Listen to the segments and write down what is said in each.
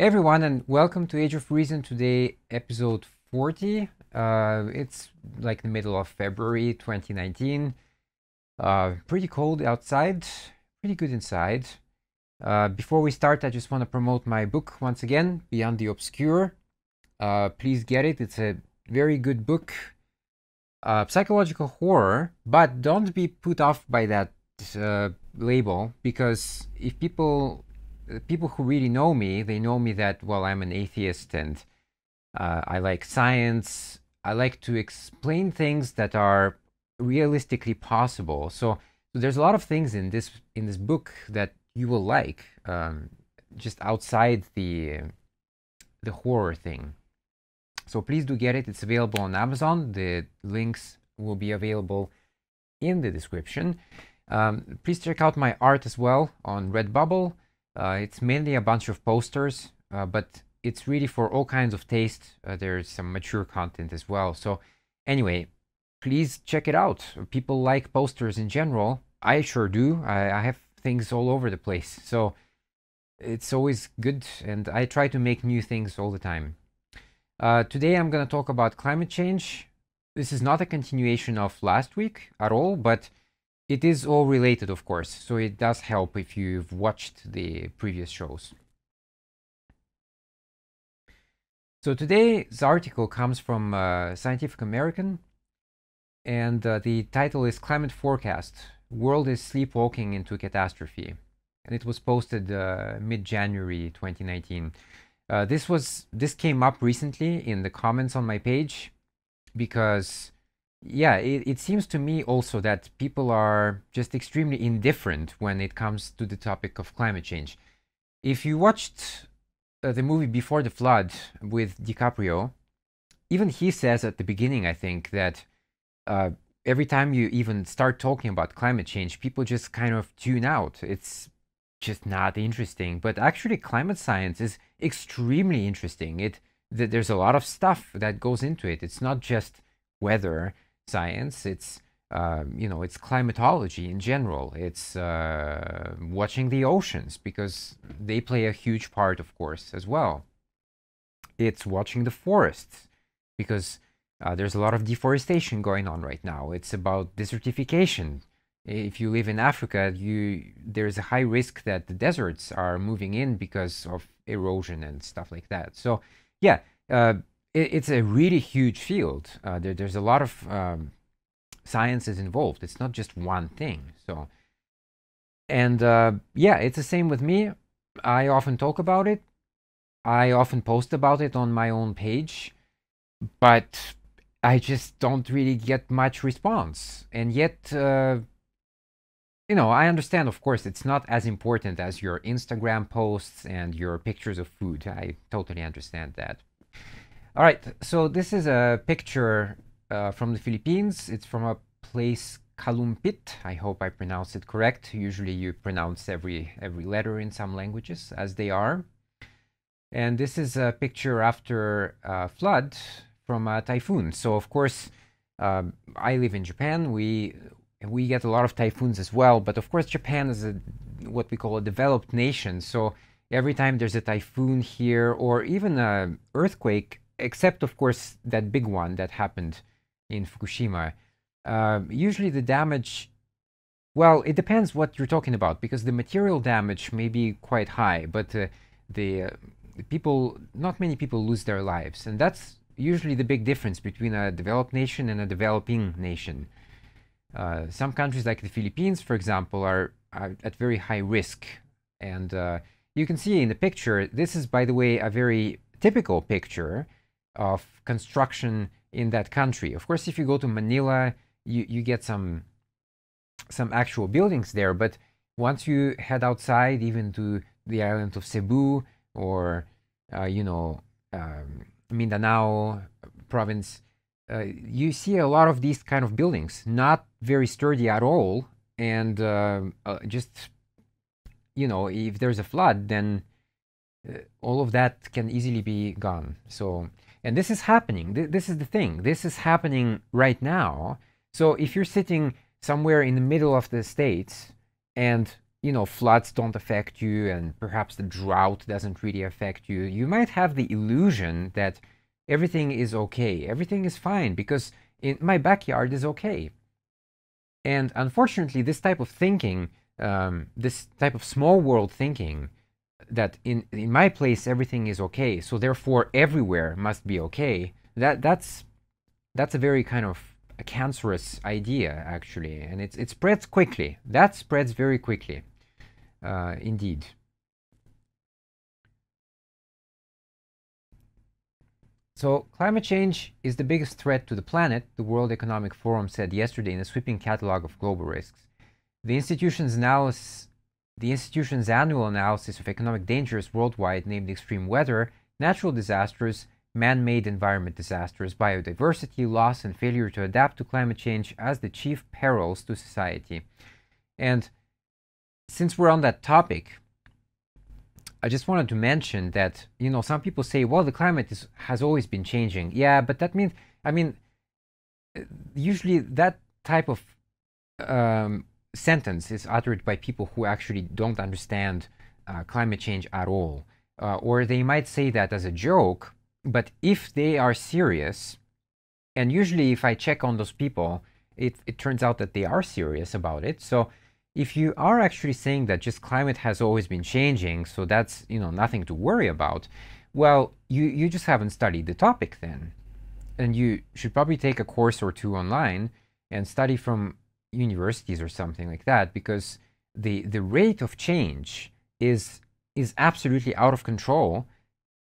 Everyone, and welcome to Age of Reason. Today, episode 40. It's like the middle of February 2019. Pretty cold outside, pretty good inside. Before we start, I just want to promote my book once again, Beyond the Obscure. Please get it. It's a very good book. Psychological horror, but don't be put off by that label, because if people who really know me, they know me that, well, I'm an atheist and I like science. I like to explain things that are realistically possible. So there's a lot of things in this book that you will like, just outside the horror thing. So please do get it. It's available on Amazon. The links will be available in the description. Please check out my art as well on Redbubble. It's mainly a bunch of posters, but it's really for all kinds of taste. There's some mature content as well. So anyway, please check it out. People like posters in general. I sure do. I have things all over the place. So it's always good, and I try to make new things all the time. Today I'm going to talk about climate change. This is not a continuation of last week at all, but it is all related, of course, so it does help if you've watched the previous shows. So today's article comes from Scientific American, and the title is Climate Forecast: World is Sleepwalking into Catastrophe. And it was posted mid-January 2019. This came up recently in the comments on my page because, yeah, it seems to me also that people are just extremely indifferent when it comes to the topic of climate change. If you watched the movie Before the Flood with DiCaprio, even he says at the beginning, I think, that every time you even start talking about climate change, people just kind of tune out. It's just not interesting. But actually, climate science is extremely interesting. There's a lot of stuff that goes into it. It's not just weather science. It's it's climatology in general. It's watching the oceans, because they play a huge part, of course, as well. It's watching the forests, because there's a lot of deforestation going on right now. It's about desertification. If you live in Africa, there's a high risk that the deserts are moving in because of erosion and stuff like that. So yeah, it's a really huge field. There's a lot of sciences involved. It's not just one thing. So, and yeah, it's the same with me. I often talk about it. I often post about it on my own page, but I just don't really get much response. And yet, I understand, of course, it's not as important as your Instagram posts and your pictures of food. I totally understand that. All right, so this is a picture from the Philippines. It's from a place, Kalumpit. I hope I pronounced it correct. Usually you pronounce every letter in some languages as they are. And this is a picture after a flood from a typhoon. So, of course, I live in Japan. We get a lot of typhoons as well, but of course Japan is what we call a developed nation. So every time there's a typhoon here, or even an earthquake, except of course that big one that happened in Fukushima, usually the damage, well, it depends what you're talking about, because the material damage may be quite high, but the people, not many people lose their lives, and that's usually the big difference between a developed nation and a developing nation. Some countries like the Philippines, for example, are at very high risk. And you can see in the picture, this is, by the way, a very typical picture of construction in that country. Of course, if you go to Manila, you get some actual buildings there. But once you head outside, even to the island of Cebu or, Mindanao province, you see a lot of these kind of buildings, not very sturdy at all, and just, if there's a flood, then all of that can easily be gone. So, and this is happening. This is the thing. This is happening right now. So if you're sitting somewhere in the middle of the States and, floods don't affect you, and perhaps the drought doesn't really affect you, you might have the illusion that everything is okay, everything is fine because my backyard is okay. And unfortunately, this type of thinking, this type of small world thinking, that in my place everything is okay, so therefore everywhere must be okay, that's a very kind of a cancerous idea, actually, and it spreads quickly. That spreads very quickly, indeed. So climate change is the biggest threat to the planet, the World Economic Forum said yesterday in a sweeping catalogue of global risks. The institution's annual analysis of economic dangers worldwide named extreme weather, natural disasters, man-made environment disasters, biodiversity loss, and failure to adapt to climate change as the chief perils to society. And since we're on that topic, I just wanted to mention that, some people say, well, the climate has always been changing. Yeah, but that means, usually that type of sentence is uttered by people who actually don't understand climate change at all. Or they might say that as a joke, but if they are serious, and usually if I check on those people, it turns out that they are serious about it. So if you are actually saying that just climate has always been changing, so that's nothing to worry about, well, you just haven't studied the topic then. And you should probably take a course or two online and study from universities or something like that, because the rate of change is absolutely out of control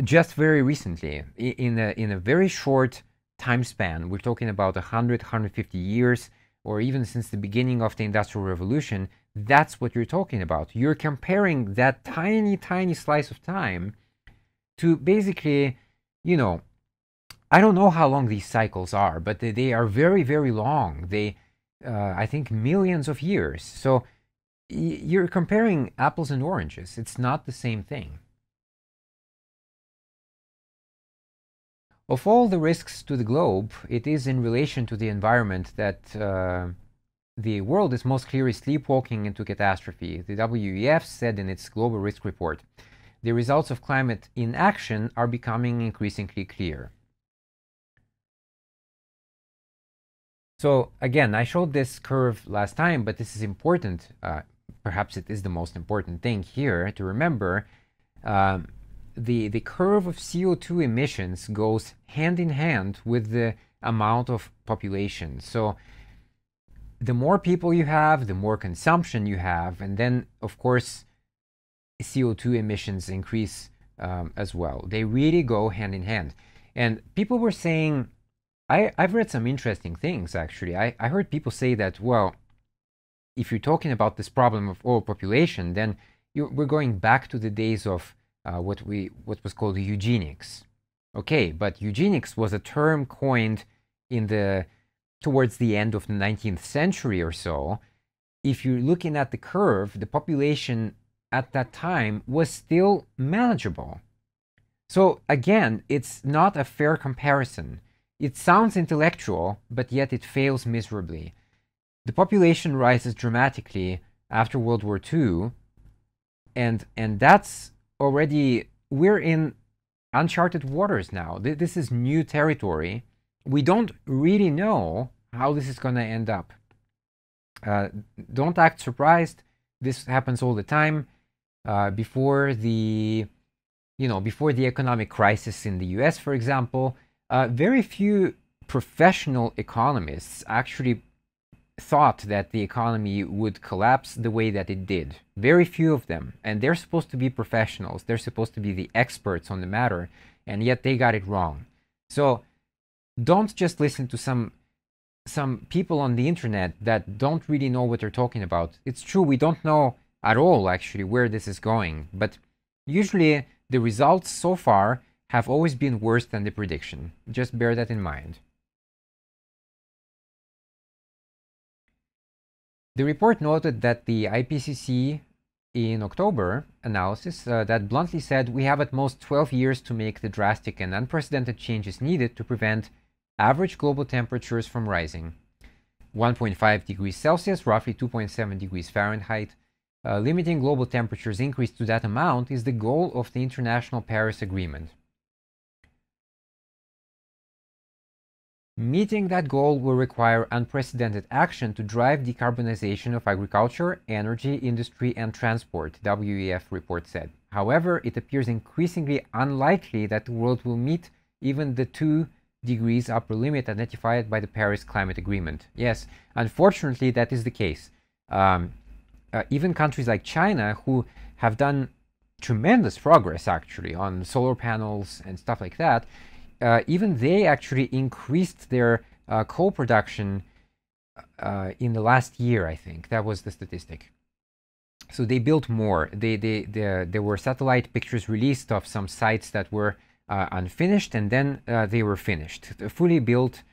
just very recently, in a very short time span. We're talking about 150 years, or even since the beginning of the Industrial Revolution. That's what you're talking about. You're comparing that tiny slice of time to basically, I don't know how long these cycles are, but they are very long. They, I think, millions of years. So you're comparing apples and oranges. It's not the same thing. Of all the risks to the globe, it is in relation to the environment that the world is most clearly sleepwalking into catastrophe, the WEF said in its Global Risk Report. The results of climate inaction are becoming increasingly clear. So again, I showed this curve last time, but this is important. Perhaps it is the most important thing here to remember. The curve of CO2 emissions goes hand in hand with the amount of population. So the more people you have, the more consumption you have, and then, of course, CO2 emissions increase as well. They really go hand in hand. And people were saying, I've read some interesting things, actually. I heard people say that, well, if you're talking about this problem of overpopulation, then we're going back to the days of what was called eugenics. Okay, but eugenics was a term coined towards the end of the 19th century or so. If you're looking at the curve, the population at that time was still manageable. So again, it's not a fair comparison. It sounds intellectual, but yet it fails miserably. The population rises dramatically after World War II, and that's already, we're in uncharted waters now. This is new territory. We don't really know how this is going to end up. Don't act surprised. This happens all the time. Before the economic crisis in the US, for example, very few professional economists actually thought that the economy would collapse the way that it did. Very few of them. And they're supposed to be professionals. They're supposed to be the experts on the matter. And yet they got it wrong. So don't just listen to some people on the internet that don't really know what they're talking about. It's true, we don't know at all, actually, where this is going. But usually the results so far have always been worse than the prediction. Just bear that in mind. The report noted that the IPCC in October analysis that bluntly said we have at most 12 years to make the drastic and unprecedented changes needed to prevent average global temperatures from rising. 1.5 degrees Celsius, roughly 2.7 degrees Fahrenheit, Limiting global temperatures increase to that amount is the goal of the International Paris Agreement. Meeting that goal will require unprecedented action to drive decarbonization of agriculture, energy, industry, and transport, WEF report said. However, it appears increasingly unlikely that the world will meet even the 2 degrees upper limit identified by the Paris Climate Agreement. Yes, unfortunately, that is the case. Even countries like China, who have done tremendous progress actually on solar panels and stuff like that, even they actually increased their coal production in the last year, I think. That was the statistic. So they built more. There were satellite pictures released of some sites that were unfinished, and then they were finished, fully built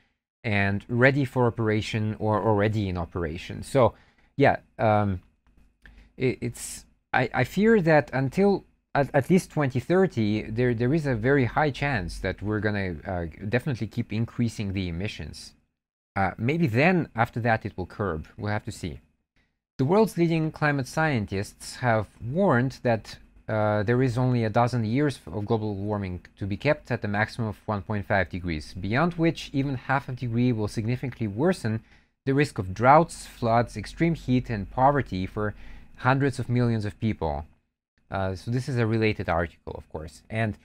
and ready for operation or already in operation. So yeah, I fear that until at least 2030, there is a very high chance that we're going to definitely keep increasing the emissions. Maybe then, after that, it will curb. We'll have to see. The world's leading climate scientists have warned that there is only a dozen years of global warming to be kept at a maximum of 1.5 degrees, beyond which even half a degree will significantly worsen the risk of droughts, floods, extreme heat, and poverty for hundreds of millions of people. So this is a related article, of course, and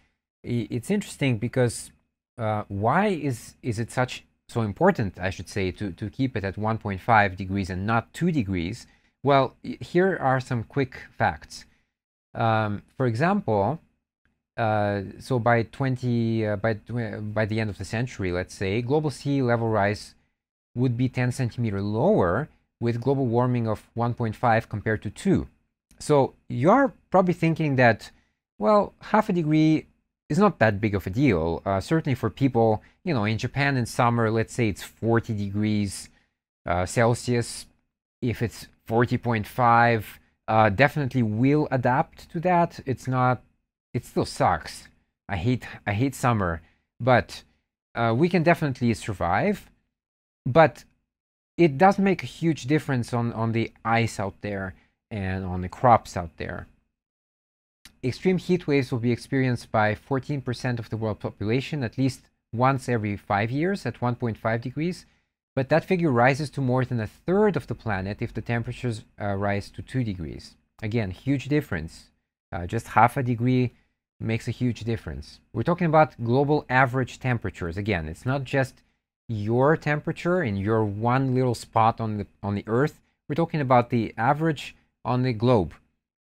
it's interesting because why is it so important, I should say, to keep it at 1.5 degrees and not 2 degrees? Well, here are some quick facts. For example, so by the end of the century, let's say, global sea level rise would be 10 centimeters lower, with global warming of 1.5 compared to 2. So you're probably thinking that, well, half a degree is not that big of a deal. Certainly for people, in Japan in summer, let's say it's 40 degrees Celsius. If it's 40.5, definitely will adapt to that. It still sucks. I hate summer, but we can definitely survive. But it does make a huge difference on the ice out there and on the crops out there. Extreme heat waves will be experienced by 14% of the world population at least once every 5 years at 1.5 degrees, but that figure rises to more than a third of the planet if the temperatures rise to 2 degrees. Again, huge difference. Just half a degree makes a huge difference. We're talking about global average temperatures. Again, it's not just your temperature in your one little spot on the Earth. We're talking about the average on the globe.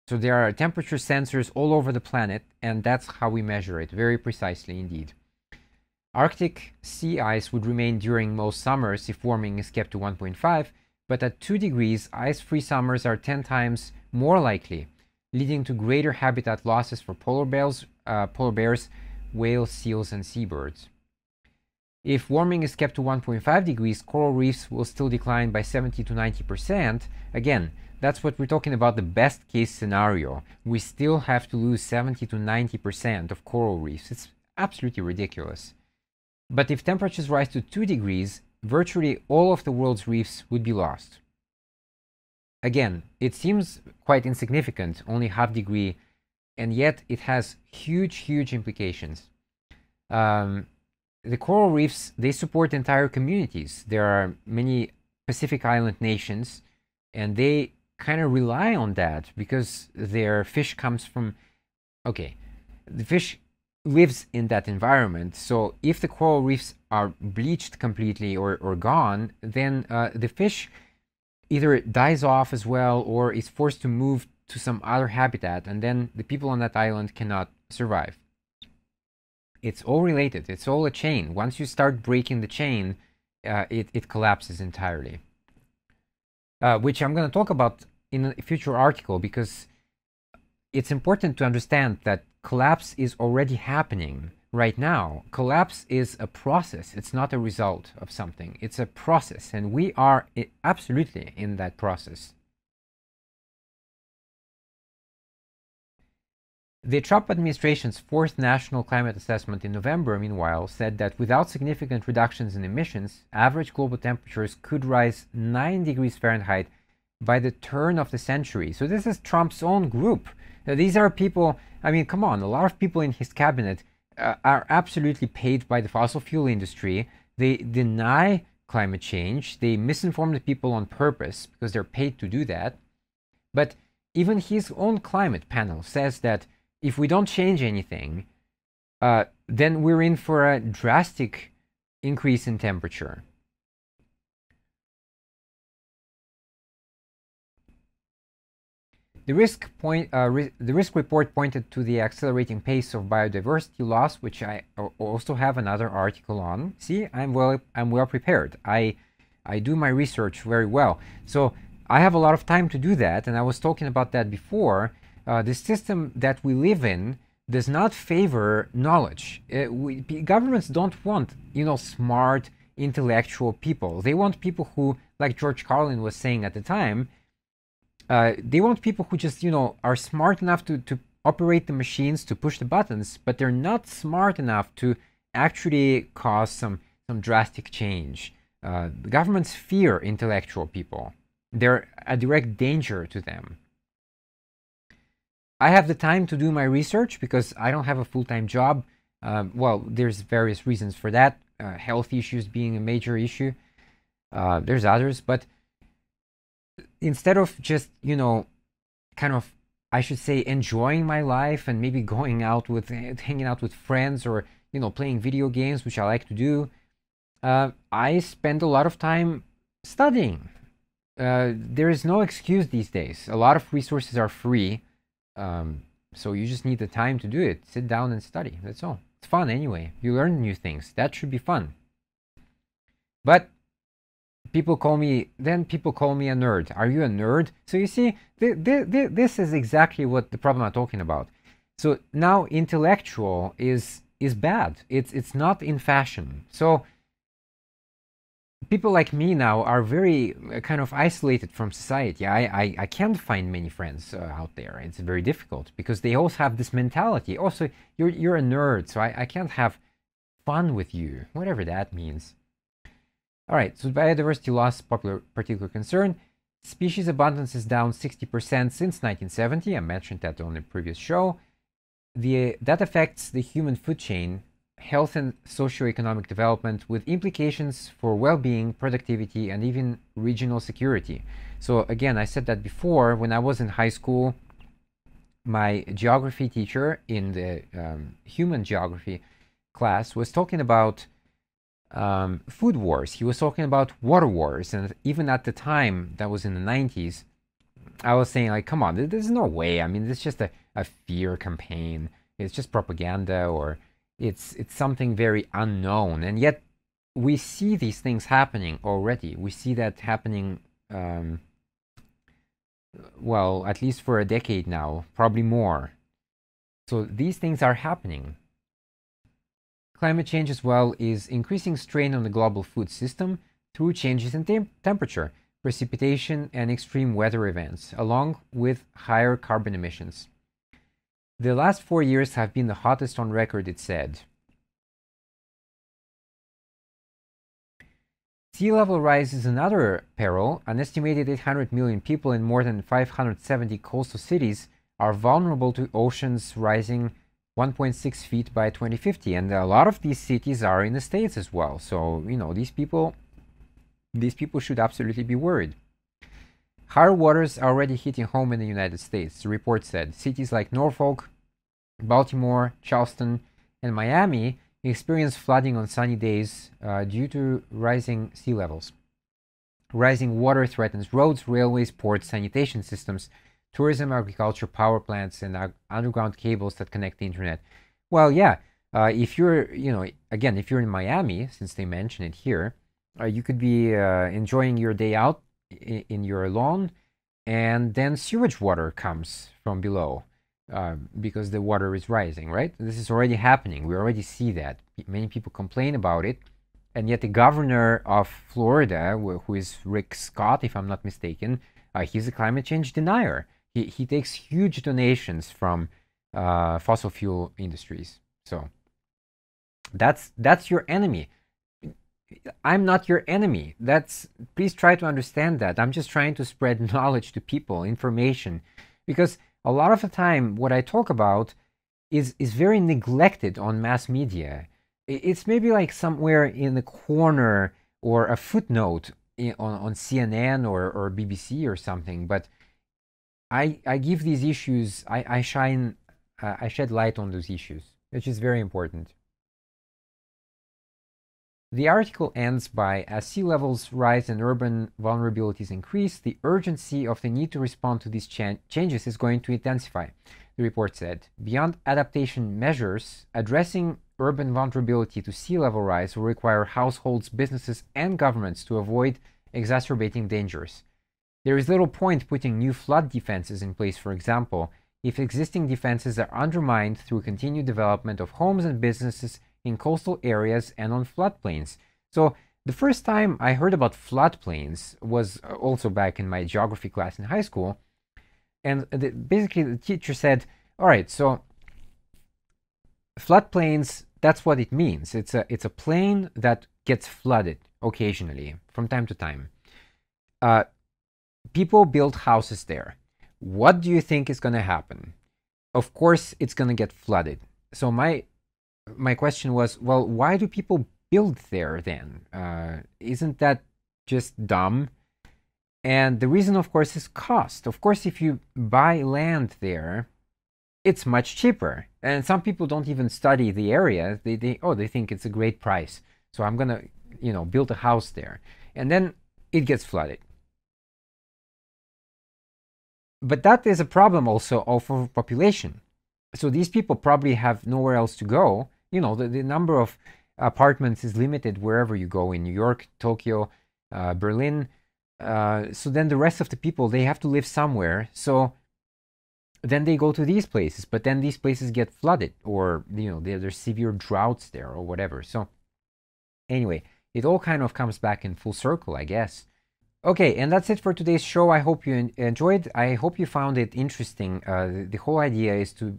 So there are temperature sensors all over the planet, and that's how we measure it, very precisely indeed. Arctic sea ice would remain during most summers if warming is kept to 1.5, but at 2 degrees, ice-free summers are 10 times more likely, leading to greater habitat losses for polar bears, whales, seals, and seabirds. If warming is kept to 1.5 degrees, coral reefs will still decline by 70 to 90%. Again, that's what we're talking about, the best case scenario. We still have to lose 70 to 90% of coral reefs. It's absolutely ridiculous. But if temperatures rise to 2 degrees, virtually all of the world's reefs would be lost. Again, it seems quite insignificant, only half degree, and yet it has huge implications. The coral reefs, they support entire communities. There are many Pacific Island nations, and they kind of rely on that because their fish comes from, the fish lives in that environment. So if the coral reefs are bleached completely or gone, then the fish either dies off as well or is forced to move to some other habitat, and then the people on that island cannot survive. It's all related. It's all a chain. Once you start breaking the chain, it collapses entirely. Which I'm going to talk about in a future article, because it's important to understand that collapse is already happening right now. Collapse is a process. It's not a result of something. It's a process, and we are absolutely in that process. The Trump administration's fourth national climate assessment in November, meanwhile, said that without significant reductions in emissions, average global temperatures could rise 9 degrees Fahrenheit by the turn of the century. So this is Trump's own group. These are people, I mean, come on, a lot of people in his cabinet are absolutely paid by the fossil fuel industry. They deny climate change. They misinform the people on purpose because they're paid to do that. But even his own climate panel says that if we don't change anything, then we're in for a drastic increase in temperature. The risk report pointed to the accelerating pace of biodiversity loss, which I also have another article on. See, I'm well prepared. I do my research very well. So I have a lot of time to do that, and I was talking about that before. The system that we live in does not favor knowledge. Governments don't want, smart, intellectual people. They want people who, like George Carlin was saying at the time, they want people who just, are smart enough to operate the machines, to push the buttons, but they're not smart enough to actually cause some drastic change. Governments fear intellectual people. They're a direct danger to them. I have the time to do my research because I don't have a full-time job. Well, there's various reasons for that. Health issues being a major issue. There's others, but instead of just, kind of, I should say, enjoying my life and maybe going out with, hanging out with friends or, playing video games, which I like to do, I spend a lot of time studying. There is no excuse these days. A lot of resources are free. So you just need the time to do it. Sit down and study. That's all. It's fun anyway. You learn new things. That should be fun. But people call me a nerd. Are you a nerd? So you see, this is exactly what the problem I'm talking about. So now intellectual is bad. It's not in fashion. So people like me now are very kind of isolated from society. I can't find many friends out there. It's very difficult because they also have this mentality. Also, you're a nerd, so I can't have fun with you, whatever that means. All right, so biodiversity loss, particular concern. Species abundance is down 60% since 1970. I mentioned that on the previous show. That affects the human food chain, health and socioeconomic development, with implications for well-being, productivity, and even regional security. So again, I said that before. When I was in high school, my geography teacher in the human geography class was talking about food wars. He was talking about water wars, and even at the time, that was in the 90s, I was saying, like, come on, there's no way. I mean, it's just a fear campaign. It's just propaganda, or it's something very unknown. And yet we see these things happening already. We see that happening, well, at least for a decade now, probably more. So these things are happening. Climate change as well is increasing strain on the global food system through changes in temperature, precipitation, and extreme weather events, along with higher carbon emissions. The last 4 years have been the hottest on record, it said. Sea level rise is another peril. An estimated 800 million people in more than 570 coastal cities are vulnerable to oceans rising 1.6 feet by 2050, and a lot of these cities are in the States as well. So, these people should absolutely be worried. Higher waters are already hitting home in the United States, the report said. Cities like Norfolk, Baltimore, Charleston, and Miami experience flooding on sunny days due to rising sea levels. Rising water threatens roads, railways, ports, sanitation systems, tourism, agriculture, power plants, and underground cables that connect the internet. Well, yeah, if you're, again, if you're in Miami, since they mention it here, you could be enjoying your day out in your lawn, and then sewage water comes from below because the water is rising, right? This is already happening. We already see that. Many people complain about it, and yet the governor of Florida, who is Rick Scott, if I'm not mistaken, he's a climate change denier. He takes huge donations from fossil fuel industries. So that's your enemy. I'm not your enemy. Please try to understand that. I'm just trying to spread knowledge to people, information, because a lot of the time what I talk about is very neglected on mass media. It's maybe like somewhere in the corner or a footnote on CNN or BBC or something, but I give these issues, I shed light on those issues, which is very important. The article ends by, as sea levels rise and urban vulnerabilities increase, the urgency of the need to respond to these changes is going to intensify, the report said. Beyond adaptation measures, addressing urban vulnerability to sea level rise will require households, businesses, and governments to avoid exacerbating dangers. There is little point putting new flood defenses in place, for example, if existing defenses are undermined through continued development of homes and businesses in coastal areas and on floodplains. So the first time I heard about floodplains was also back in my geography class in high school. And basically the teacher said, all right, so floodplains, that's what it means. It's a plain that gets flooded occasionally from time to time. People build houses there. What do you think is going to happen? Of course, it's going to get flooded. So my question was, well, why do people build there then? Isn't that just dumb? And the reason, of course, is cost. Of course, if you buy land there, it's much cheaper. And some people don't even study the area. They think it's a great price. So I'm going to, build a house there. And then it gets flooded. But that is a problem also of population. So these people probably have nowhere else to go. The number of apartments is limited wherever you go in New York, Tokyo, Berlin. So then the rest of the people, they have to live somewhere. So then they go to these places, but then these places get flooded, or there's severe droughts there or whatever. So anyway, it all kind of comes back in full circle, I guess. Okay, and that's it for today's show. I hope you enjoyed. I hope you found it interesting. The whole idea is to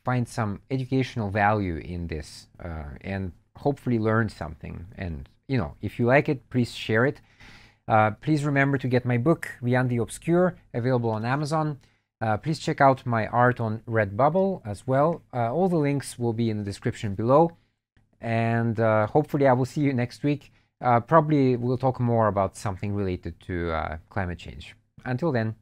find some educational value in this and hopefully learn something. And, if you like it, please share it. Please remember to get my book, Beyond the Obscure, available on Amazon. Please check out my art on Redbubble as well. All the links will be in the description below. And hopefully I will see you next week. Probably we'll talk more about something related to climate change. Until then.